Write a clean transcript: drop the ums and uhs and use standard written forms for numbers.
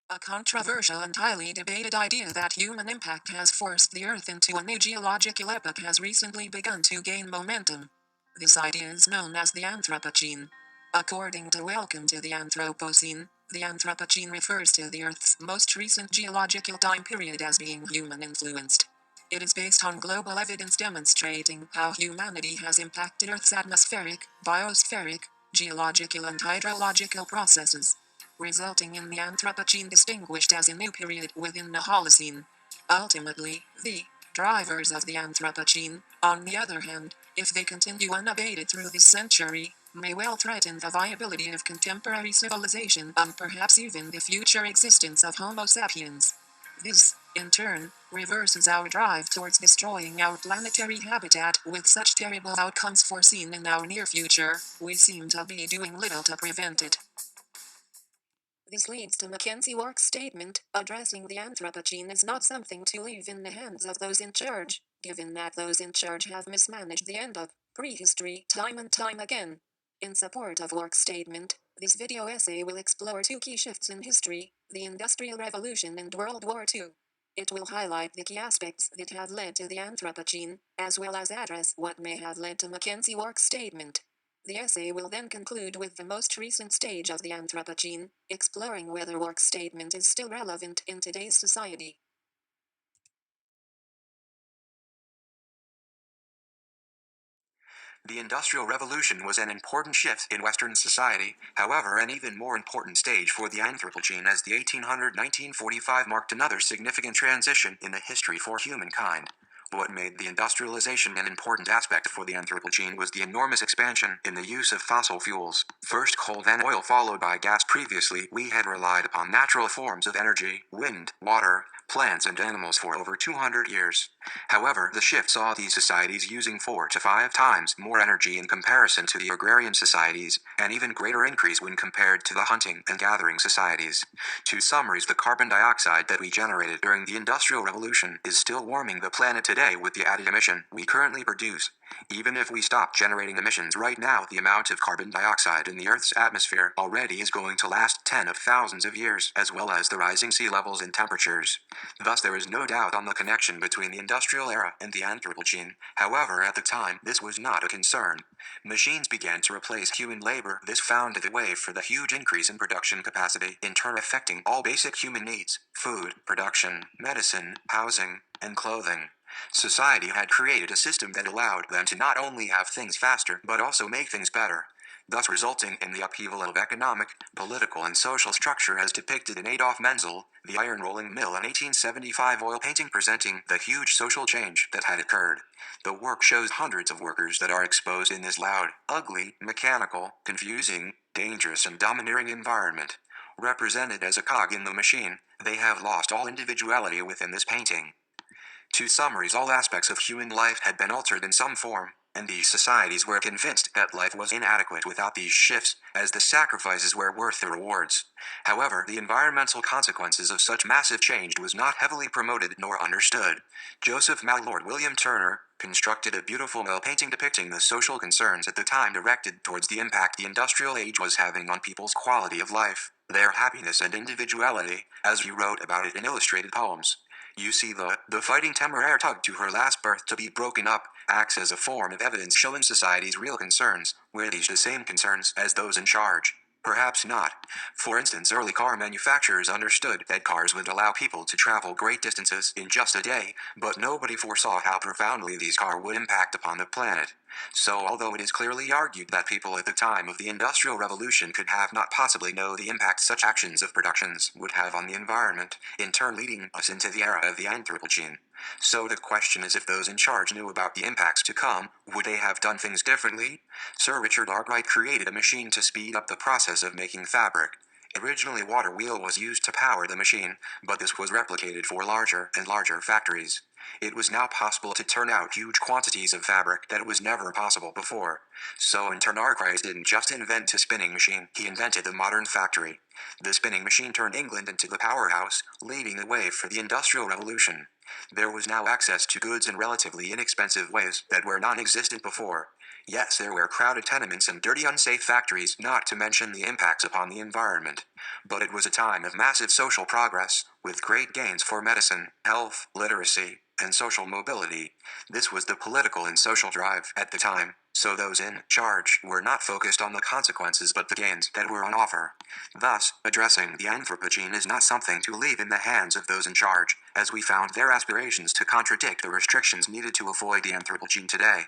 A controversial and highly debated idea that human impact has forced the Earth into a new geological epoch has recently begun to gain momentum. This idea is known as the anthropocene. According to Welcome to the Anthropocene, the Anthropocene refers to the Earth's most recent geological time period as being human-influenced. It is based on global evidence demonstrating how humanity has impacted Earth's atmospheric, biospheric, geological and hydrological processes, resulting in the Anthropocene distinguished as a new period within the Holocene. Ultimately, the drivers of the Anthropocene, on the other hand, if they continue unabated through this century, may well threaten the viability of contemporary civilization and perhaps even the future existence of Homo sapiens. This, in turn, reverses our drive towards destroying our planetary habitat with such terrible outcomes foreseen in our near future. We seem to be doing little to prevent it. This leads to Mackenzie's work statement, addressing the Anthropocene is not something to leave in the hands of those in charge, given that those in charge have mismanaged the end of prehistory time and time again. In support of work statement, this video essay will explore two key shifts in history, the Industrial Revolution and World War II. It will highlight the key aspects that have led to the Anthropocene, as well as address what may have led to Mackenzie's work statement. The essay will then conclude with the most recent stage of the Anthropocene, exploring whether work statement is still relevant in today's society. The Industrial Revolution was an important shift in Western society, however an even more important stage for the Anthropocene, as the 1800-1945 marked another significant transition in the history for humankind. What made the industrialization an important aspect for the Anthropocene was the enormous expansion in the use of fossil fuels. First coal, then oil, followed by gas. Previously, we had relied upon natural forms of energy, wind, water, plants and animals for over 200 years. However, the shift saw these societies using 4 to 5 times more energy in comparison to the agrarian societies, an even greater increase when compared to the hunting and gathering societies. To summarize, the carbon dioxide that we generated during the Industrial Revolution is still warming the planet today with the added emission we currently produce. Even if we stop generating emissions right now, the amount of carbon dioxide in the Earth's atmosphere already is going to last tens of thousands of years, as well as the rising sea levels and temperatures. Thus, there is no doubt on the connection between the Industrial Era and the Anthropocene. However, at the time, this was not a concern. Machines began to replace human labor. This found the way for the huge increase in production capacity, in turn affecting all basic human needs: food, production, medicine, housing, and clothing. Society had created a system that allowed them to not only have things faster, but also make things better, thus resulting in the upheaval of economic, political and social structure as depicted in Adolf Menzel, The Iron Rolling Mill, an 1875 oil painting presenting the huge social change that had occurred. The work shows hundreds of workers that are exposed in this loud, ugly, mechanical, confusing, dangerous and domineering environment. Represented as a cog in the machine, they have lost all individuality within this painting. To summarize, all aspects of human life had been altered in some form, and these societies were convinced that life was inadequate without these shifts, as the sacrifices were worth the rewards. However, the environmental consequences of such massive change was not heavily promoted nor understood. Joseph Mallord William Turner constructed a beautiful oil painting depicting the social concerns at the time, directed towards the impact the industrial age was having on people's quality of life, their happiness and individuality, as he wrote about it in illustrated poems. You see, the fighting temeraire tug to her last berth to be broken up acts as a form of evidence showing society's real concerns. Were these the same concerns as those in charge? Perhaps not. For instance, early car manufacturers understood that cars would allow people to travel great distances in just a day, but nobody foresaw how profoundly these cars would impact upon the planet. So, although it is clearly argued that people at the time of the Industrial Revolution could have not possibly known the impact such actions of productions would have on the environment, in turn leading us into the era of the Anthropocene. So the question is, if those in charge knew about the impacts to come, would they have done things differently? Sir Richard Arkwright created a machine to speed up the process of making fabric. Originally, water wheel was used to power the machine, but this was replicated for larger and larger factories. It was now possible to turn out huge quantities of fabric that was never possible before. So in turn, Arkwright didn't just invent a spinning machine, he invented the modern factory. The spinning machine turned England into the powerhouse, leading the way for the Industrial Revolution. There was now access to goods in relatively inexpensive ways that were non-existent before. Yes, there were crowded tenements and dirty, unsafe factories, not to mention the impacts upon the environment. But it was a time of massive social progress, with great gains for medicine, health, literacy, and social mobility. This was the political and social drive at the time, so those in charge were not focused on the consequences but the gains that were on offer. Thus, addressing the Anthropocene is not something to leave in the hands of those in charge, as we found their aspirations to contradict the restrictions needed to avoid the Anthropocene today.